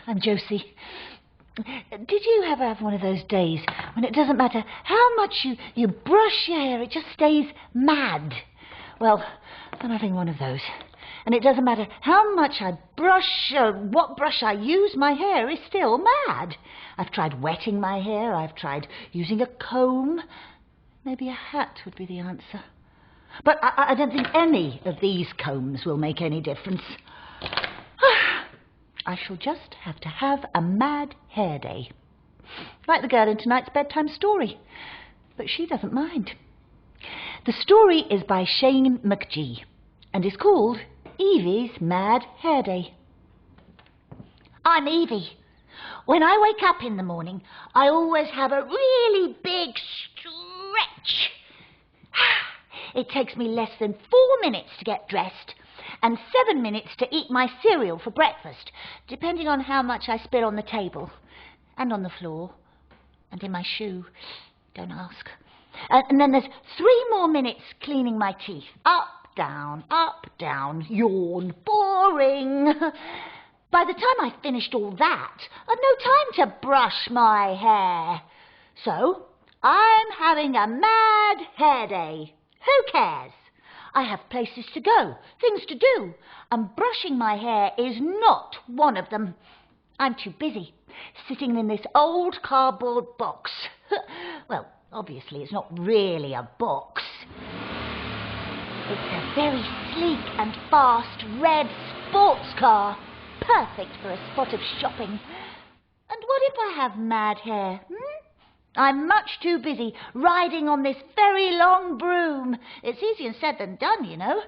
I'm Josie. Did you ever have one of those days when it doesn't matter how much you brush your hair, it just stays mad? Well, I'm having one of those. And it doesn't matter how much I brush, what brush I use, my hair is still mad. I've tried wetting my hair, I've tried using a comb. Maybe a hat would be the answer. But I don't think any of these combs will make any difference. I shall just have to have a mad hair day. Like the girl in tonight's bedtime story. But she doesn't mind. The story is by Shane McGee and is called Evie's Mad Hair Day. I'm Evie. When I wake up in the morning, I always have a really big stretch. It takes me less than 4 minutes to get dressed and 7 minutes to eat my cereal for breakfast, depending on how much I spit on the table and on the floor and in my shoe. Don't ask. And then there's 3 more minutes cleaning my teeth. Up, down, yawn, boring. By the time I've finished all that, I've no time to brush my hair. So, I'm having a mad hair day. Who cares? I have places to go, things to do, and brushing my hair is not one of them. I'm too busy, sitting in this old cardboard box. Well, obviously it's not really a box. It's a very sleek and fast red sports car, perfect for a spot of shopping. And what if I have mad hair? I'm much too busy riding on this very long broom. It's easier said than done, you know.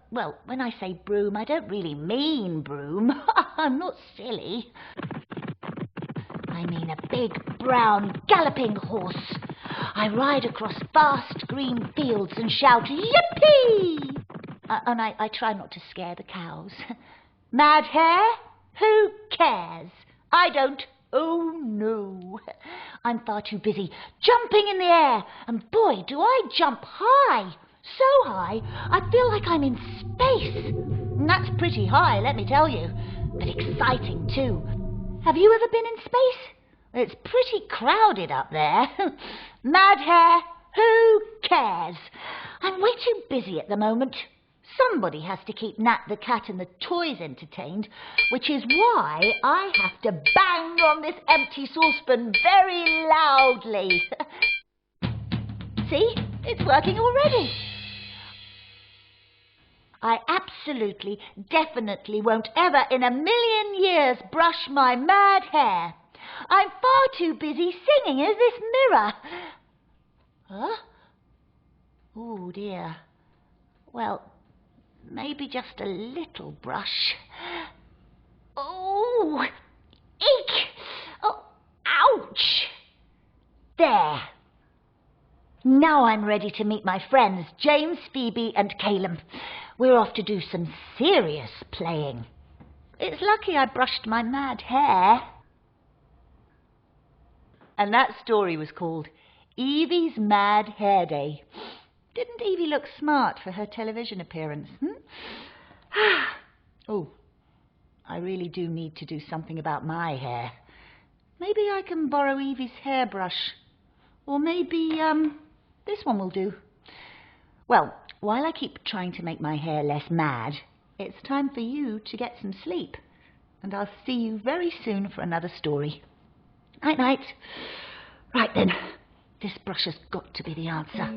Well, when I say broom, I don't really mean broom. I'm not silly. I mean a big, brown, galloping horse. I ride across vast green fields and shout, yippee! And I try not to scare the cows. Mad hair? Who cares? I don't. Oh, no. I'm far too busy jumping in the air, and boy, do I jump high. So high, I feel like I'm in space. And that's pretty high, let me tell you, but exciting too. Have you ever been in space? It's pretty crowded up there. Mad hair, who cares? I'm way too busy at the moment. Somebody has to keep Nat the cat and the toys entertained, which is why I have to bang on this empty saucepan very loudly. See? It's working already. I absolutely, definitely won't ever in a million years brush my mad hair. I'm far too busy singing as this mirror. Huh? Oh, dear. Well, maybe just a little brush. Oh, eek! Oh, ouch! There. Now I'm ready to meet my friends, James, Phoebe and Caleb. We're off to do some serious playing. It's lucky I brushed my mad hair. And that story was called Evie's Mad Hair Day. Didn't Evie look smart for her television appearance? Oh, I really do need to do something about my hair. Maybe I can borrow Evie's hairbrush. Or maybe, this one will do. Well, while I keep trying to make my hair less mad, it's time for you to get some sleep. And I'll see you very soon for another story. Night-night. Right then, this brush has got to be the answer.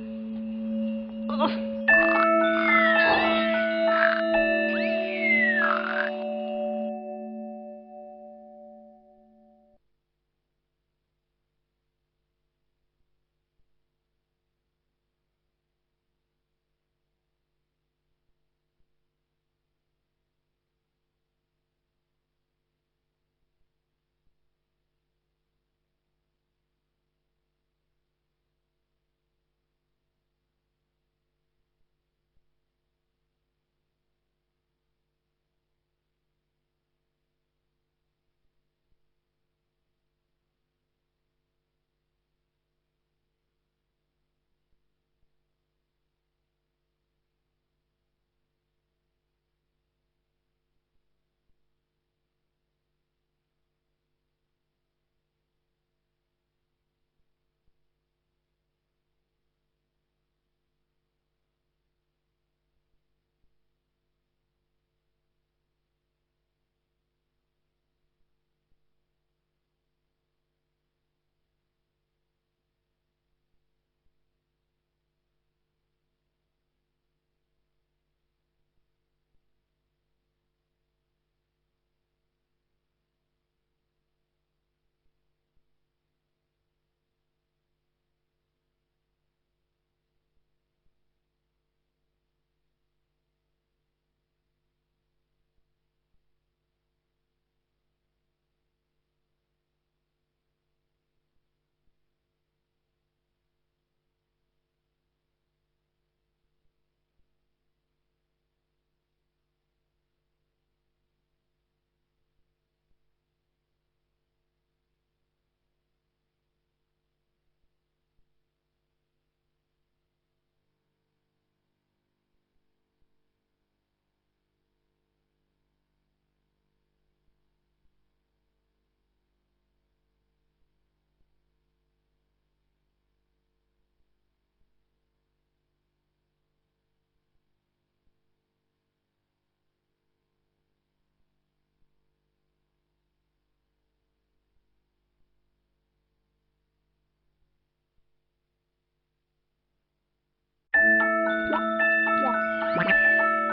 Oh.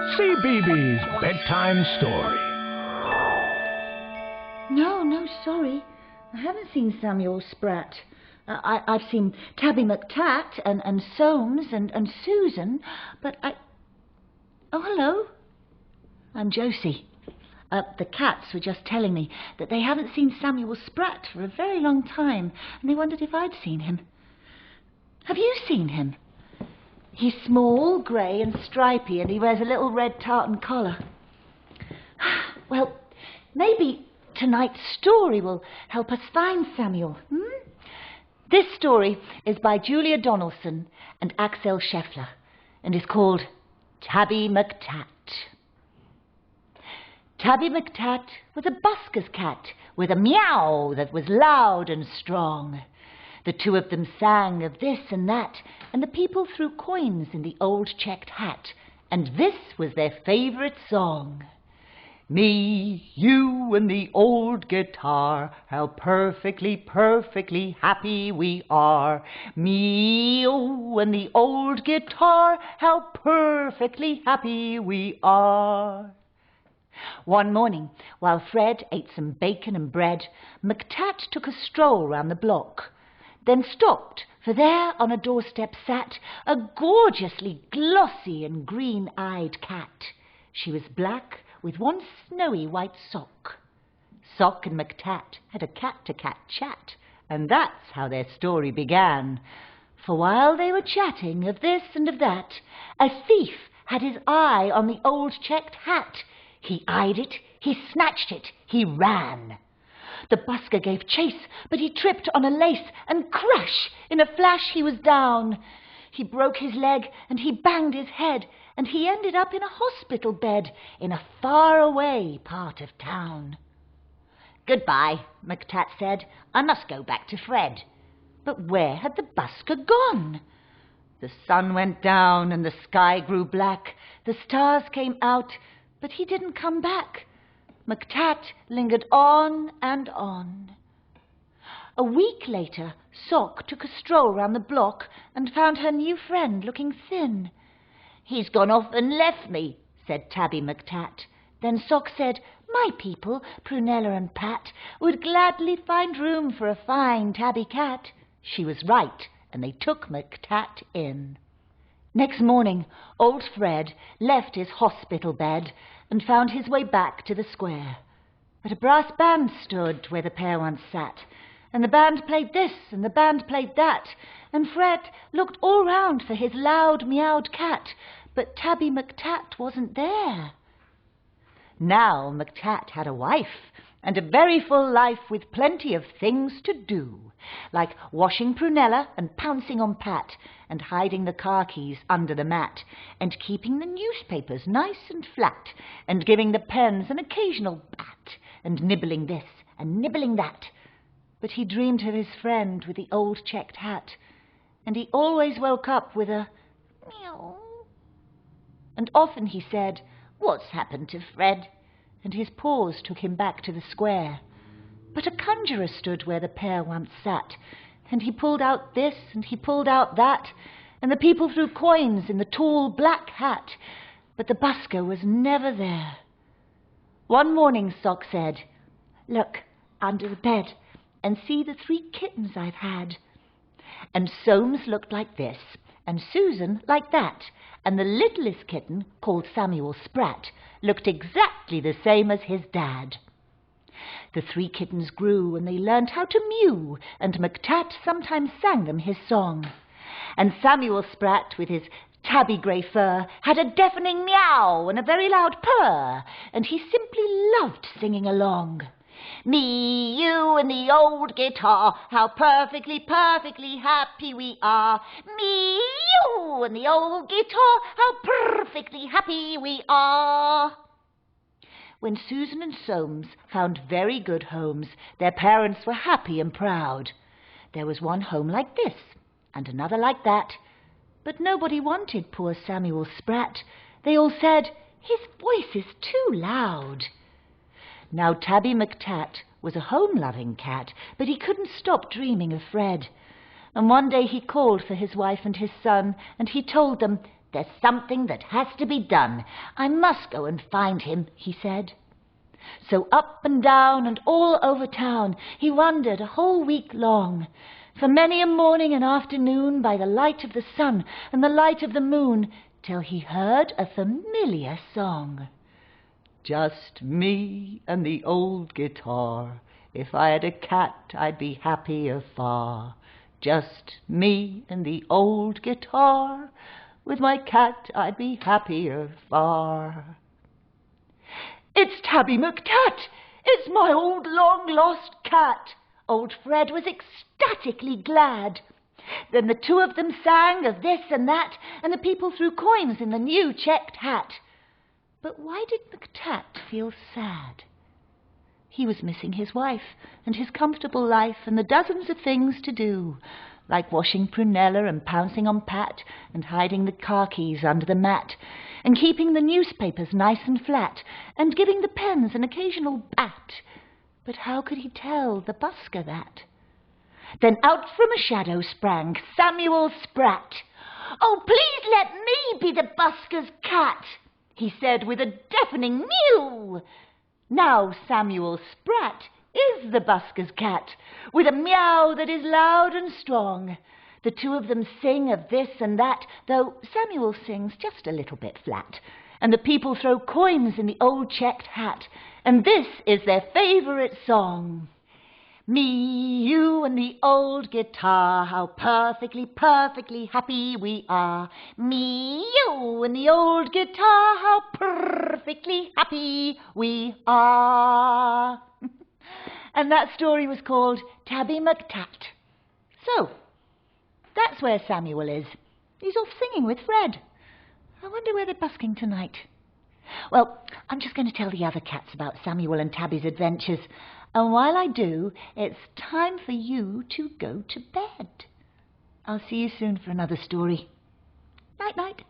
CBeebies Bedtime Story. No, sorry. I haven't seen Samuel Spratt. I've seen Tabby McTatt and Soames and Susan, but I... Oh, hello. I'm Josie. The cats were just telling me that they haven't seen Samuel Spratt for a very long time, and they wondered if I'd seen him. Have you seen him? He's small, grey and stripy, and he wears a little red tartan collar. Well, maybe tonight's story will help us find Samuel. This story is by Julia Donaldson and Axel Scheffler, and is called Tabby McTatt. Tabby McTatt was a busker's cat with a meow that was loud and strong. The two of them sang of this and that, and the people threw coins in the old checked hat, and this was their favourite song. Me, you, and the old guitar, how perfectly, perfectly happy we are. Me, you, and the old guitar, how perfectly happy we are. One morning, while Fred ate some bacon and bread, McTatt took a stroll round the block, then stopped, for there on a doorstep sat a gorgeously glossy and green-eyed cat. She was black, with one snowy white sock. Sock and McTatt had a cat-to-cat chat, and that's how their story began. For while they were chatting of this and of that, a thief had his eye on the old checked hat. He eyed it, he snatched it, he ran. The busker gave chase, but he tripped on a lace, and crash! In a flash he was down. He broke his leg, and he banged his head, and he ended up in a hospital bed in a far-away part of town. "Goodbye," McTatt said. "I must go back to Fred." But where had the busker gone? The sun went down, and the sky grew black. The stars came out, but he didn't come back. McTatt lingered on and on. A week later, Sock took a stroll round the block and found her new friend looking thin. "He's gone off and left me," said Tabby McTatt. Then Sock said, "My people, Prunella and Pat, would gladly find room for a fine tabby cat." She was right, and they took McTatt in. Next morning, old Fred left his hospital bed and found his way back to the square. But a brass band stood where the pair once sat, and the band played this and the band played that, and Fred looked all round for his loud meowed cat, but Tabby McTatt wasn't there. Now McTatt had a wife, and a very full life with plenty of things to do, like washing Prunella and pouncing on Pat, and hiding the car keys under the mat, and keeping the newspapers nice and flat, and giving the pens an occasional bat, and nibbling this and nibbling that. But he dreamed of his friend with the old checked hat, and he always woke up with a meow. And often he said, "What's happened to Fred?" And his paws took him back to the square. But a conjurer stood where the pair once sat, and he pulled out this and he pulled out that, and the people threw coins in the tall black hat, but the busker was never there. One morning Sock said, "Look under the bed and see the 3 kittens I've had." And Soames looked like this, and Susan like that, and the littlest kitten, called Samuel Spratt, looked exactly the same as his dad. The 3 kittens grew, and they learned how to mew, and McTatt sometimes sang them his song. And Samuel Spratt, with his tabby grey fur, had a deafening meow and a very loud purr, and he simply loved singing along. Me, you, and the old guitar, how perfectly, perfectly happy we are. Me, you, and the old guitar, how perfectly happy we are. When Susan and Soames found very good homes, their parents were happy and proud. There was one home like this, and another like that, but nobody wanted poor Samuel Spratt. They all said, "His voice is too loud." Now Tabby McTatt was a home-loving cat, but he couldn't stop dreaming of Fred. And one day he called for his wife and his son, and he told them, There's something that has to be done. I must go and find him, he said. So up and down and all over town he wandered a whole week long, for many a morning and afternoon, by the light of the sun and the light of the moon, till he heard a familiar song. Just me and the old guitar. If I had a cat, I'd be happier far. Just me and the old guitar. With my cat, I'd be happier far. It's Tabby McTat! It's my old long-lost cat! Old Fred was ecstatically glad. Then the two of them sang of this and that, and the people threw coins in the new checked hat. But why did McTat feel sad? He was missing his wife and his comfortable life and the dozens of things to do, like washing Prunella and pouncing on Pat and hiding the car keys under the mat and keeping the newspapers nice and flat and giving the pens an occasional bat. But how could he tell the busker that? Then out from a shadow sprang Samuel Spratt. "Oh, please let me be the busker's cat," he said with a deafening mew. Now Samuel Spratt is the busker's cat, with a meow that is loud and strong. The two of them sing of this and that, though Samuel sings just a little bit flat, and the people throw coins in the old checked hat, and this is their favourite song. Me, you, and the old guitar, how perfectly, perfectly happy we are. Me, you, and the old guitar, how perfectly happy we are. And that story was called Tabby McTat. So, that's where Samuel is. He's off singing with Fred. I wonder where they're busking tonight. Well, I'm just going to tell the other cats about Samuel and Tabby's adventures. And while I do, it's time for you to go to bed. I'll see you soon for another story. Night-night.